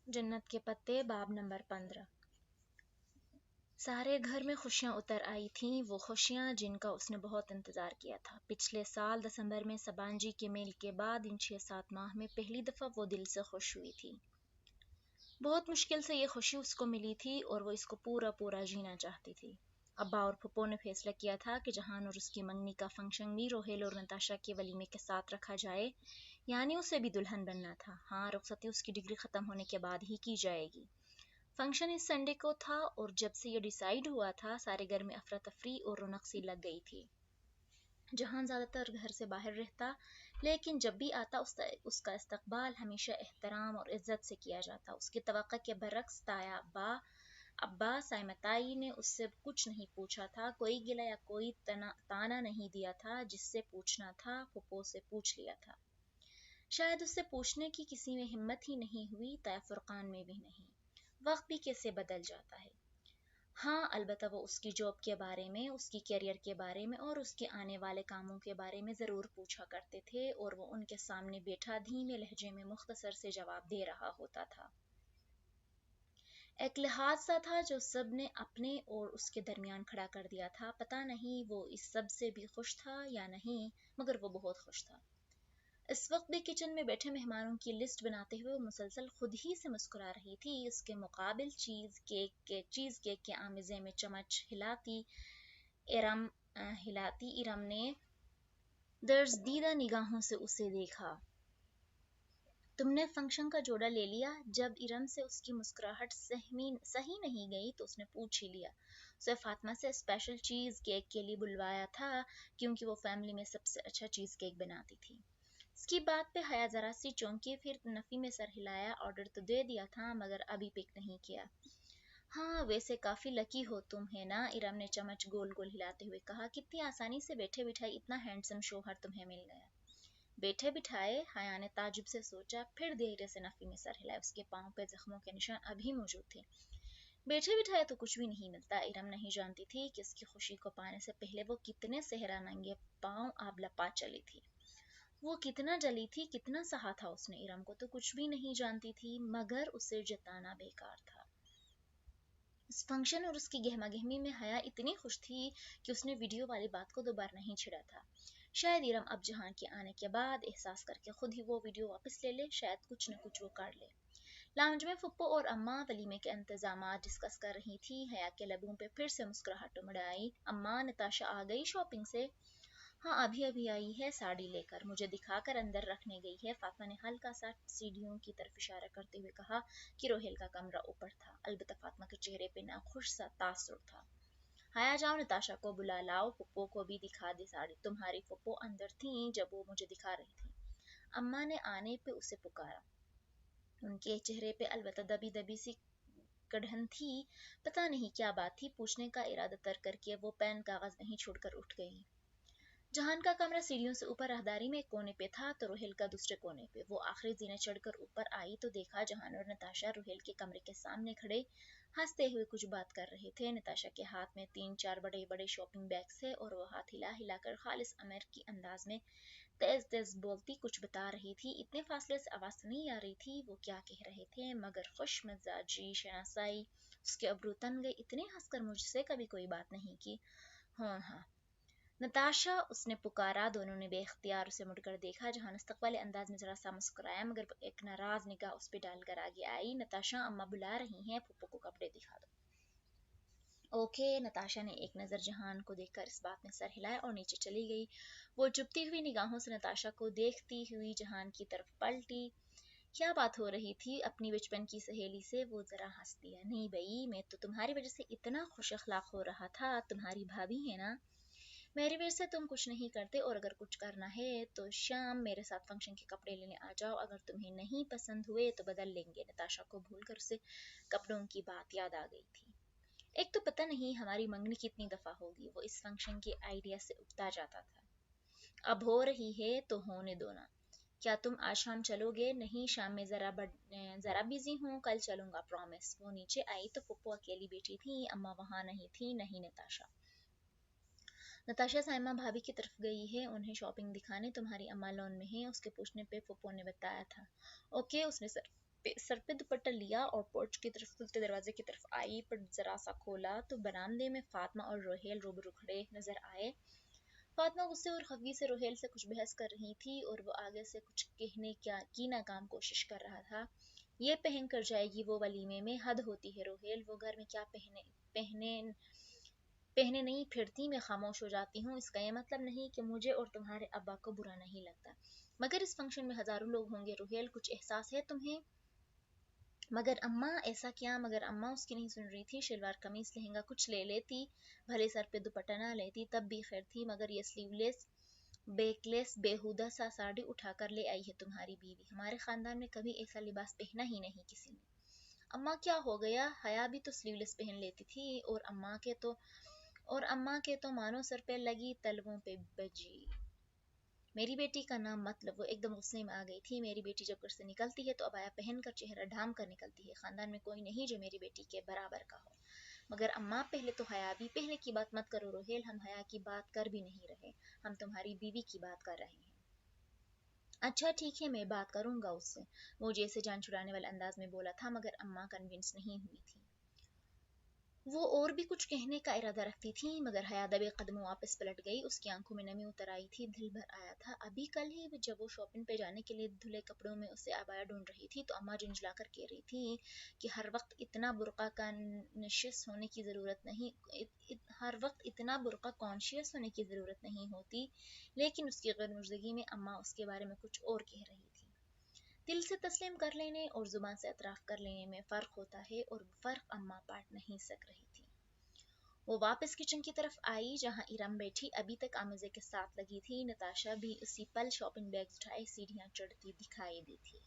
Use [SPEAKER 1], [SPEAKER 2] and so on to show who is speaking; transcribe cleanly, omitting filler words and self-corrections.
[SPEAKER 1] जन्नत के पत्ते बाब नंबर 15। सारे घर में खुशियां उतर आई थीं, वो खुशियां जिनका उसने बहुत इंतजार किया था। पिछले साल दिसंबर में सबांजी के मेल के बाद इन 6-7 माह में पहली दफा वो दिल से खुश हुई थी। बहुत मुश्किल से ये खुशी उसको मिली थी और वो इसको पूरा पूरा जीना चाहती थी। अब्बा और फुप्पो ने फैसला किया था कि जहान और उसकी मंगनी का फंक्शन भी रोहेल और नताशा के वलीमे के साथ रखा जाए, यानी उसे भी दुल्हन बनना था। हाँ, रुखसती उसकी डिग्री खत्म होने के बाद ही की जाएगी। फंक्शन इस संडे को था और जब से ये डिसाइड हुआ था सारे घर में अफरा तफरी और रौनक सी लग गई थी। जहां ज्यादातर घर से बाहर रहता, लेकिन जब भी आता उसका इस्तकबाल हमेशा एहतराम और इज्जत से किया जाता। उसकी तवक्का के बरक्स ताया अब्बा साइमताई ने उससे कुछ नहीं पूछा था, कोई गिला या कोई ताना नहीं दिया था। जिससे पूछना था फुप्पो से पूछ लिया था। शायद उससे पूछने की किसी में हिम्मत ही नहीं हुई, ताया फुरकान में भी नहीं। वक्त भी कैसे बदल जाता है। हाँ, अलबत्ता वो उसकी जॉब के बारे में, उसकी करियर के बारे में और उसके आने वाले कामों के बारे में ज़रूर पूछा करते थे और वो उनके सामने बैठा धीमे लहजे में मुख्तसर से जवाब दे रहा होता था। एक लिहाज सा था जो सब ने अपने और उसके दरमियान खड़ा कर दिया था। पता नहीं वो इस सब से भी खुश था या नहीं, मगर वो बहुत खुश था। इस वक्त भी किचन में बैठे मेहमानों की लिस्ट बनाते हुए वो मुसलसल खुद ही से मुस्कुरा रही थी। उसके मुकाबिल चीज केक के आमिज़े में चम्मच हिलाती इरम ने दर्जदीदा निगाहों से उसे देखा। तुमने फंक्शन का जोड़ा ले लिया? जब इरम से उसकी मुस्कुराहट सही नहीं गई तो उसने पूछ ही लिया। उसे फातिमा से स्पेशल चीज केक के लिए बुलवाया था, क्योंकि वो फैमिली में सबसे अच्छा चीज केक बनाती थी। इसकी बात पे हया जरा सी चौंकी, फिर नफी में सर हिलाया। ऑर्डर तो दे दिया था मगर अभी पिक नहीं किया। हाँ, वैसे काफी लकी हो तुम, है ना? इरम ने चम्मच गोल गोल हिलाते हुए कहा। कितनी आसानी से बैठे बिठाए इतना हैंडसम शोहर तुम्हें मिल गया। बैठे बिठाए? हया ने ताजुब से सोचा, फिर धीरे से नफी में सर हिलाया। उसके पांव पे जख्मों के निशान अभी मौजूद थे। बैठे बिठाए तो कुछ भी नहीं मिलता। इरम नहीं जानती थी कि उसकी खुशी को पाने से पहले वो कितने सेहरा नंगे पांव आब लपा चली थी। वो कितना जली थी, कितना सहा था उसने। इरम को तो कुछ भी नहीं जानती थी, मगर उसे जताना बेकार था। इस फंक्शन और उसकी गहमा गहमी में हया इतनी खुश थी कि उसने वीडियो वाली बात को दोबारा नहीं छिड़ा था। शायद इरम अब जहान के आने के बाद एहसास करके खुद ही वो वीडियो वापस ले ले, शायद कुछ न कुछ वो कर ले। लाउंज में फुप्पो और अम्मा वलीमे के इंतजामात डिस्कस कर रही थी। हया के लबों पे फिर से मुस्कुराहट उमड़ आई। अम्मा, नताशा आ गई शॉपिंग से? हाँ, अभी अभी आई है, साड़ी लेकर मुझे दिखाकर अंदर रखने गई है। फातिमा ने हल्का सा सीढ़ियों की तरफ इशारा करते हुए कहा कि रोहेल का कमरा ऊपर था। अलबत्ता फातिमा के चेहरे पे नाखुश सा तासुर था। हाया, जाओ नताशा को बुला लाओ, फुप्पो को भी दिखा दे साड़ी। तुम्हारी फुप्पो अंदर थी जब वो मुझे दिखा रही थी। अम्मा ने आने पे उसे पुकारा। उनके चेहरे पे अलबत्ता दबी दबी सी कड़न थी। पता नहीं क्या बात थी, पूछने का इरादा तर्क करके वो पेन कागज वहीं छोड़कर उठ गई। जहान का कमरा सीढ़ियों से ऊपर राहदारी में एक कोने पे था तो रोहेल का दूसरे कोने पे। वो आखिरी जीने चढ़कर ऊपर आई तो देखा जहान और नताशा रोहेल के कमरे के सामने खड़े हंसते हुए कुछ बात कर रहे थे। नताशा के हाथ में 3-4 बड़े बड़े शॉपिंग बैग्स थे और वो हाथ हिला हिलाकर खालिस अमेरिकी अंदाज में तेज तेज बोलती कुछ बता रही थी। इतने फासले से आवाज तो नहीं आ रही थी वो क्या कह रहे थे, मगर खुश मिजाजी शनासाई उसके अबरू तन गए। इतने हंसकर मुझसे कभी कोई बात नहीं की। हाँ हाँ नताशा, उसने पुकारा। दोनों ने बेख्तियार उसे मुड़कर देखा। जहां इस्तकबाली अंदाज में जरा सा मुस्कुराया, मगर एक नाराज निगाह उस पर डालकर आगे आई। नताशा, अम्मा बुला रही हैं, फुप्पो को कपड़े दिखा दो। ओके। नताशा ने एक नज़र जहान को देखकर इस बात में सर हिलाया और नीचे चली गई। वो चुभती हुई निगाहों से नताशा को देखती हुई जहान की तरफ पलटी। क्या बात हो रही थी अपनी बचपन की सहेली से? वो जरा हंस दिया। नहीं भई, मैं तो तुम्हारी वजह से इतना खुश अखलाक हो रहा था। तुम्हारी भाभी है ना, मेरी वजह से तुम कुछ नहीं करते, और अगर कुछ करना है तो शाम मेरे साथ फंक्शन के कपड़े लेने आ जाओ। अगर तुम्हें नहीं पसंद हुए तो बदल लेंगे। नताशा को भूलकर उसे कपड़ों की बात याद आ गई थी। एक तो पता नहीं हमारी मंगनी कितनी दफा होगी, वो इस फंक्शन के आइडिया से उगता जाता था। अब हो रही है तो होने दो ना। क्या तुम आज शाम चलोगे? नहीं, शाम में जरा बिजी हूँ, कल चलूंगा, प्रॉमिस। वो नीचे आई तो फुप्पो अकेली बैठी थी। अम्मा वहां नहीं थी, नहीं नताशा। नताशा साइमा भाभी की तरफ गई है उन्हें शॉपिंग दिखाने, तुम्हारी अम्मा लॉन में है। उसके पूछने पे फूफो ने बताया था। ओके, उसने सर पे दुपट्टा लिया और पोर्च की तरफ खुलते दरवाजे की तरफ आई, पर जरा सा खोला तो बरामदे में फातिमा और रोहेल रूबरू खड़े नजर आए। फातिमा गुस्से और खफगी से रोहेल से कुछ बहस कर रही थी और वो आगे से कुछ कहने की नाकाम कोशिश कर रहा था। ये पहन कर जाएगी वो वलीमे में, हद होती है रोहेल, वो घर में क्या पहने पहने नहीं फिरती। मैं खामोश हो जाती हूँ। इसका ये मतलब नहीं कि मुझे और तुम्हारे अब्बा को बुरा नहीं लगता, मगर इस फंक्शन में हजारों लोग होंगे रोहेल, कुछ एहसास है तुम्हें? मगर अम्मा ऐसा क्या? मगर अम्मा उसकी नहीं सुन रही थी। शलवार कमीज लहंगा कुछ ले लेती, भले सर पे दुपट्टा ना लेती तब भी खैर थी, मगर ये स्लीवलेस बेकलेस बेहुदा सा साड़ी उठा कर ले आई है तुम्हारी बीवी। हमारे खानदान में कभी ऐसा लिबास पहना ही नहीं किसी ने। अम्मा क्या हो गया? हया भी तो स्लीवलेस पहन लेती थी, और अम्मा के तो मानो सर पे लगी तलवों पे बजी। मेरी बेटी का नाम मत लो। वो एकदम गुस्से में आ गई थी। मेरी बेटी जब घर से निकलती है तो अबाया पहनकर चेहरा ढाम कर निकलती है। खानदान में कोई नहीं जो मेरी बेटी के बराबर का हो। मगर अम्मा पहले तो हया भी, पहले की बात मत करो रोहेल, हम हया की बात कर भी नहीं रहे, हम तुम्हारी बीवी की बात कर रहे हैं। अच्छा ठीक है, मैं बात करूंगा उससे, वो जैसे जान छुड़ाने वाले अंदाज में बोला था, मगर अम्मा कन्विंस नहीं हुई थी। वो और भी कुछ कहने का इरादा रखती थी, मगर हया दबे कदमों वापस पलट गई। उसकी आंखों में नमी उतर आई थी, दिल भर आया था। अभी कल ही जब वो शॉपिंग पे जाने के लिए धुले कपड़ों में उसे आबाया ढूंढ रही थी तो अम्मा झुंझला कर कह रही थी कि हर वक्त इतना बुर्का कॉन्शियस होने की ज़रूरत नहीं, हर वक्त इतना बुर्का कॉन्शियस होने की ज़रूरत नहीं होती। लेकिन उसकी गैरमुर्दगी में अम्मा उसके बारे में कुछ और कह रही थी। दिल से तस्लीम कर लेने और जुबान से एतराफ़ कर लेने में फ़र्क होता है, और वो फ़र्क अम्मा पाट नहीं सक रही थी। वो वापस किचन की तरफ आई जहाँ इरम बैठी अभी तक आमिज़े के साथ लगी थी। नताशा भी उसी पल शॉपिंग बैग्स उठाए सीढ़ियाँ चढ़ती दिखाई दी थी।